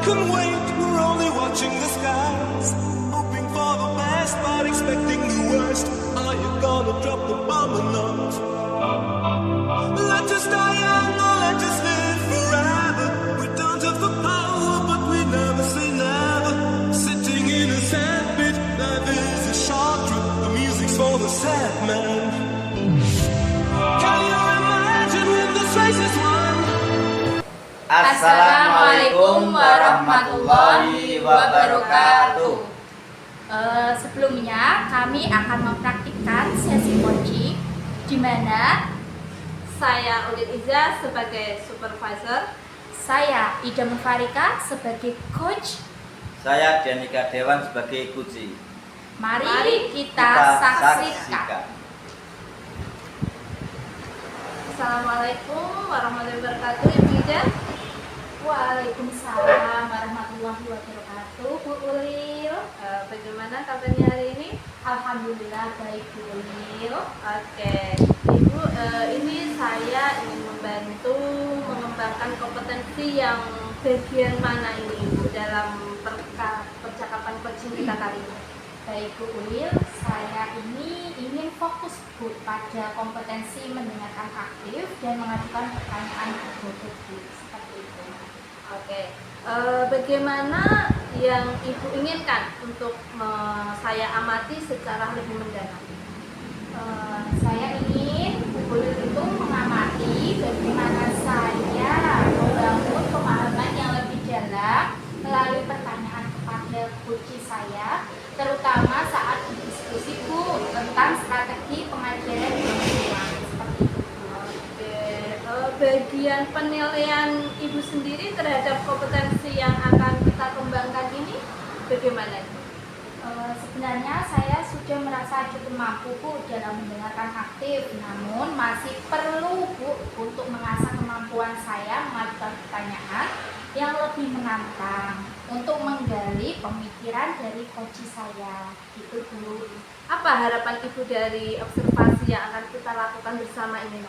can wait, we're only watching the skies, hoping for the best but expecting the worst. Are you gonna drop the bomb or not? Let us die young or let us live forever. We don't have the power but we never say never. Sitting in a sandpit, life is a short trip. The music's for the sad man. Can you imagine when this race is won? Assalamualaikum warahmatullahi wabarakatuh. Sebelumnya kami akan mempraktikkan sesi coaching di mana Saya Udin Iza sebagai supervisor. saya Ida Mufarika sebagai coach. Saya Danika Dewan sebagai kunci. Mari kita saksikan. Assalamualaikum warahmatullahi wabarakatuh, Ibu Ida. Waalaikumsalam warahmatullahi wabarakatuh, Bu Ulil. Bagaimana kabarnya hari ini? Alhamdulillah baik, Bu Ulil. Oke, Ibu, ini saya ingin membantu mengembangkan kompetensi yang bagian mana ini Ibu dalam percakapan coaching kita kali ini? Baik, Bu Ulil, saya ini ingin fokus Bu pada kompetensi mendengarkan aktif dan mengajukan pertanyaan berbodoh Bu, seperti itu. Oke, bagaimana yang Ibu inginkan untuk saya amati secara lebih mendalam? Saya ingin Bu Ulil itu mengamati bagaimana saya membangun pemahaman yang lebih dalam melalui pertanyaan kepada coach saya, terutama saat berdiskusi Bu tentang strategi pengajaran yang seperti itu. Oke, bagian penilaian Ibu sendiri terhadap kompetensi yang akan kita kembangkan ini bagaimana? Sebenarnya saya sudah merasa cukup mampu Bu dalam mendengarkan aktif, namun masih perlu Bu untuk mengasah kemampuan saya mengajukan pertanyaan yang lebih menantang untuk menggali pemikiran dari coach saya. Gitu Bu. Apa harapan Ibu dari observasi yang akan kita lakukan bersama ini?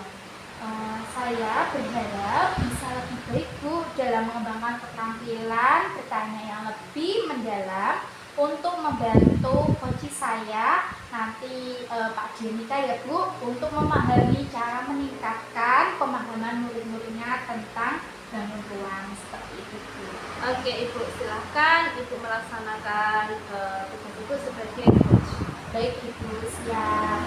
Saya berharap bisa lebih baik Bu dalam mengembangkan keterampilan bertanya yang lebih mendalam untuk membantu coach saya nanti Pak Jenika ya Bu untuk memahami cara meningkatkan pemahaman murid-muridnya tentang bangun ruang, seperti itu Bu. Oke Ibu, silahkan Ibu melaksanakan tugas Ibu sebagai coach. Baik Ibu, siap.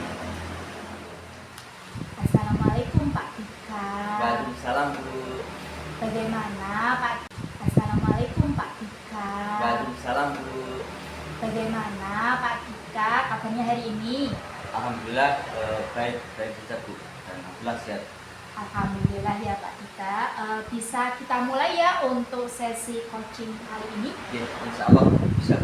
Assalamualaikum Pak Dika. Waalaikumsalam Bu. Bagaimana Pak? Assalamualaikum Pak Dika. Waalaikumsalam Bu. Bagaimana Pak Dika kabarnya hari ini? Alhamdulillah baik saja Bu. Dan alhamdulillah sehat. Alhamdulillah ya Pak Dika. Bisa kita mulai ya untuk sesi coaching kali ini? Oke, insya Allah bisa.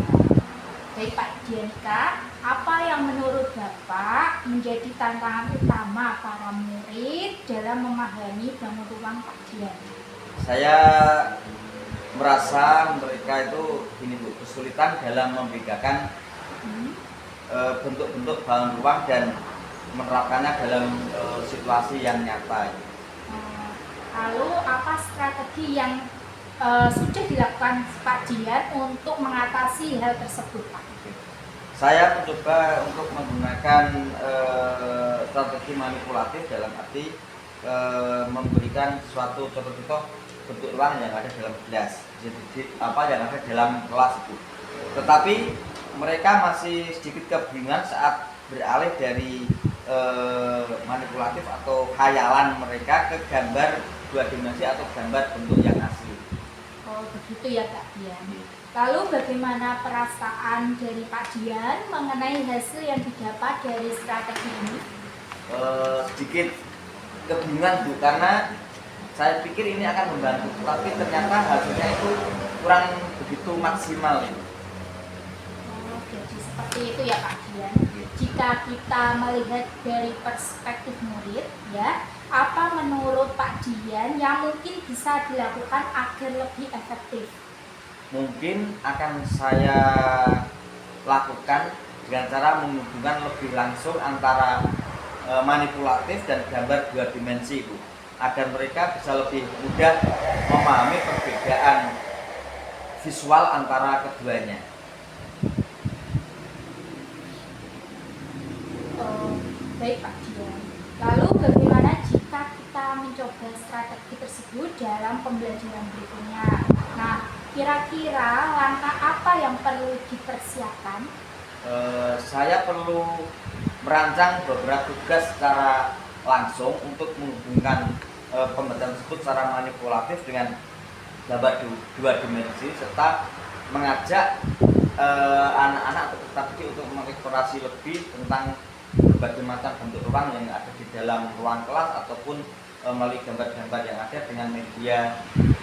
Baik Pak Danika, apa yang menurut Bapak menjadi tantangan utama para murid dalam memahami bangun ruang Pak Dian? Saya merasa mereka itu ini Bu, kesulitan dalam membedakan bentuk-bentuk bangun ruang dan menerapkannya dalam situasi yang nyata. Lalu apa strategi yang sudah dilakukan Pak Dian untuk mengatasi hal tersebut Pak? Saya mencoba untuk menggunakan strategi manipulatif dalam arti memberikan suatu contoh-contoh bentuk ruang yang ada dalam kelas, yang ada dalam kelas itu. Tetapi mereka masih sedikit kebingungan saat beralih dari manipulatif atau khayalan mereka ke gambar dua dimensi atau gambar bentuk yang asli. Oh begitu ya Pak Dian. Lalu bagaimana perasaan dari Pak Dian mengenai hasil yang didapat dari strategi ini? Sedikit kebingungan Bu, karena saya pikir ini akan membantu, tapi ternyata hasilnya itu kurang begitu maksimal. Oh, jadi seperti itu ya Pak Dian. Jika kita melihat dari perspektif murid, ya, apa menurut Pak Dian yang mungkin bisa dilakukan agar lebih efektif? Mungkin akan saya lakukan dengan cara menghubungkan lebih langsung antara manipulatif dan gambar dua dimensi Bu, agar mereka bisa lebih mudah memahami perbedaan visual antara keduanya. Baik Pak Dian. Lalu bagaimana jika kita mencoba strategi tersebut dalam pembelajaran berikutnya? Nah, kira-kira langkah apa yang perlu dipersiapkan? Saya perlu merancang beberapa tugas secara langsung untuk menghubungkan pembelajaran tersebut secara manipulatif dengan gambar dua dimensi, serta mengajak anak-anak atau peserta didik untuk mengeksplorasi lebih tentang berbagai macam bentuk ruang yang ada di dalam ruang kelas ataupun melalui gambar-gambar yang ada dengan media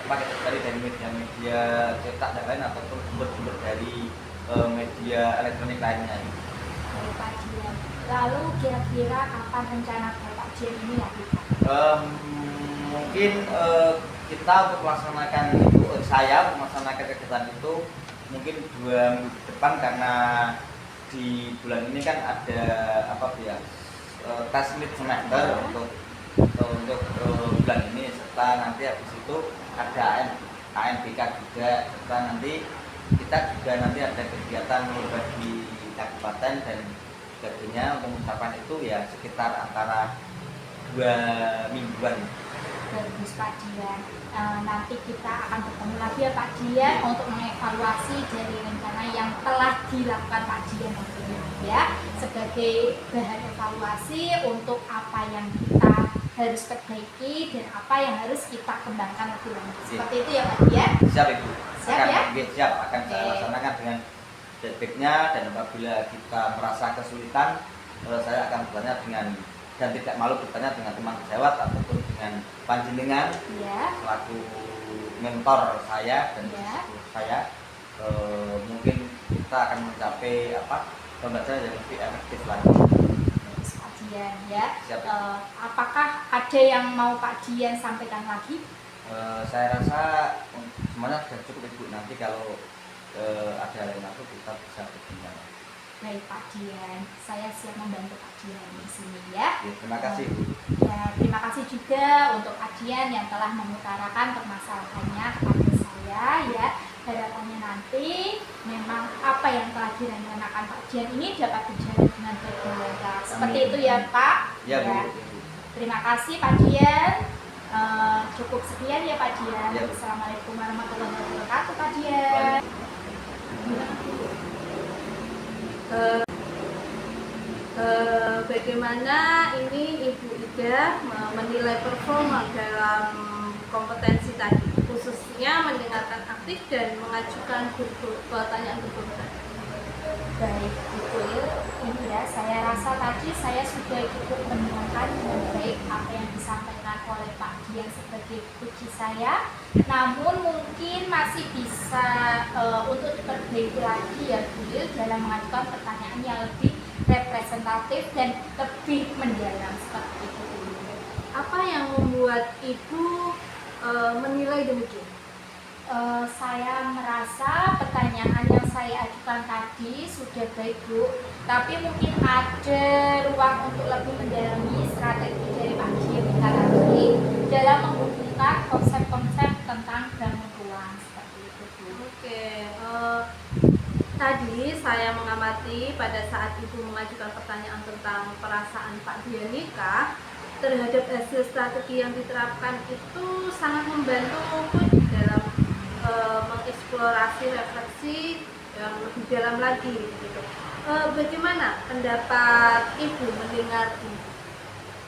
dari media cetak dan lain ataupun sumber-sumber dari media elektronik lainnya. Baik Pak Dian. Lalu kira-kira kapan rencana Bapak Dian ini lakukan? Mungkin kita untuk melaksanakan itu, saya melaksanakan kegiatan itu mungkin 2 minggu depan, karena di bulan ini kan ada tes mid semester untuk bulan ini, serta nanti habis itu ada ANBK juga, serta nanti kita juga nanti ada kegiatan bagi kabupaten dan sebagainya. Untuk mencapai itu ya sekitar antara 2 mingguan. Bagus Pak Dian. Nanti kita akan bertemu lagi ya Pak Dian untuk mengevaluasi dari rencana yang telah dilakukan Pak Dian ya, sebagai bahan evaluasi untuk apa yang kita harus perbaiki dan apa yang harus kita kembangkan lebih lanjut. Seperti itu ya Pak Dian. Siap Ibu. Siap ya? Siap, akan saya laksanakan dengan detiknya, dan apabila kita merasa kesulitan, saya akan bertanya dengan, dan tidak malu bertanya dengan teman sejawat ataupun dengan panjenengan selaku mentor saya dan saya. Mungkin kita akan mencapai pembelajaran yang lebih efektif lagi. Pak Dian ya. Siap. Apakah ada yang mau Pak Dian sampaikan lagi? Saya rasa semuanya sudah cukup Ibu. Nanti kalau ada yang aku kita bisa berbincang. Baik Pak Dian, saya siap membantu Pak Dian di sini ya. Terima kasih Bu. Ya, terima kasih juga untuk Pak Dian yang telah mengutarakan permasalahannya kepada saya ya. Harapannya nanti memang apa yang telah direncanakan Pak Dian ini dapat berjalan dengan baik dan lancar. Seperti itu ya Pak. Ya Bu. Terima kasih Pak Dian. Cukup sekian ya Pak Dian. Ya. Assalamualaikum warahmatullahi wabarakatuh Pak Dian. Bagaimana ini Ibu Ida menilai performa dalam kompetensi tadi, khususnya mendengarkan aktif dan mengajukan pertanyaan berguna. Baik, betul. Ini ya, saya rasa tadi saya sudah cukup mendengarkan dengan baik apa yang disampaikan oleh Pak Dian sebagai coach saya. Namun mungkin masih bisa untuk diperbaiki lagi ya Bu dalam mengajukan pertanyaan yang lebih representatif dan lebih mendalam seperti itu. Apa yang membuat Ibu menilai demikian? Saya merasa pertanyaan yang saya ajukan tadi sudah baik Bu, tapi mungkin ada ruang untuk lebih mendalami strategi dari Pak Dian lagi dalam menghubungkan konsep-konsep tentang bangun ruang seperti itu Bu. Oke, tadi saya mengamati pada saat Ibu mengajukan pertanyaan tentang perasaan Pak Dianika terhadap hasil strategi yang diterapkan itu sangat membantu dalam mengeksplorasi refleksi yang lebih dalam lagi gitu. Bagaimana pendapat Ibu mendengar ini?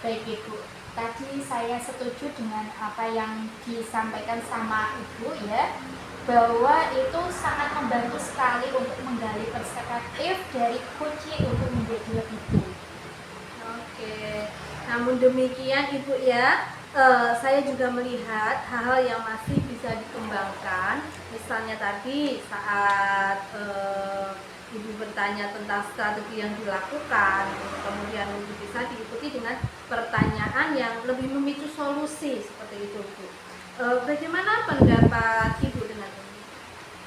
Baik Ibu, tadi saya setuju dengan apa yang disampaikan sama Ibu ya, bahwa itu sangat membantu sekali untuk menggali perspektif dari kunci untuk menjadi lebih baik. Oke, namun demikian Ibu ya, saya juga melihat hal-hal yang masih bisa dikembangkan. Misalnya tadi saat Ibu bertanya tentang strategi yang dilakukan, kemudian bisa diikuti dengan pertanyaan yang lebih memicu solusi seperti itu Bu. Bagaimana pendapat Ibu dengan ini?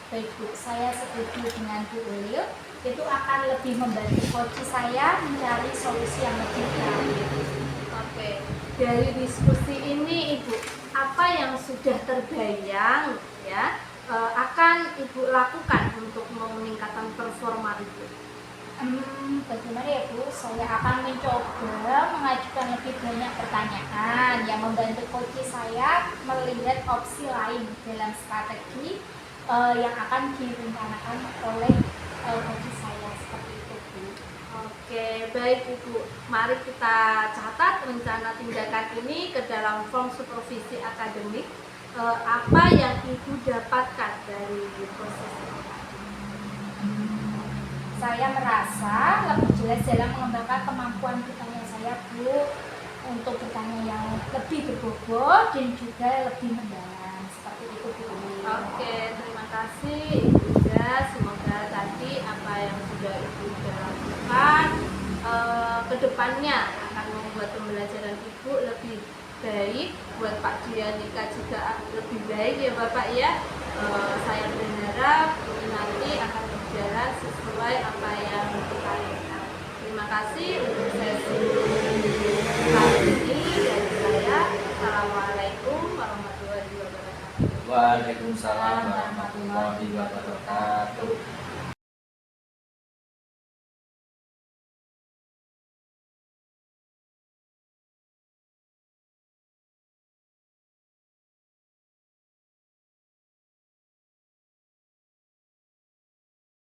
Baik Bu, saya setuju dengan Bu Ulil. Itu akan lebih membantu coach saya mencari solusi yang lebih baik. Oke, dari diskusi ini Ibu, apa yang sudah terbayang ya akan Ibu lakukan untuk meningkatkan performa Ibu? Bagaimana ya Bu? Saya akan mencoba mengajukan lebih banyak pertanyaan yang membantu coach saya melihat opsi lain dalam strategi yang akan direncanakan oleh coach saya, seperti itu Bu. Oke, baik Ibu. Mari kita catat rencana tindakan ini ke dalam form supervisi akademik. Apa yang Ibu dapatkan dari proses ini? Saya merasa lebih jelas dalam mengembangkan kemampuan bertanya saya Bu, untuk bertanya yang lebih berbobot dan juga lebih mendalam, seperti itu Bu. Oke, terima kasih Ibu Ida. Semoga tadi apa yang sudah Ibu Ida lakukan kedepannya akan membuat pembelajaran Ibu lebih baik, buat Pak Dianika juga lebih baik ya Bapak ya. Saya berharap ini nanti akan berjalan sesuai apa yang kita inginkan. Terima kasih untuk sesi kali ini dari saya. Assalamualaikum warahmatullahi wabarakatuh. Waalaikumsalam warahmatullahi wabarakatuh.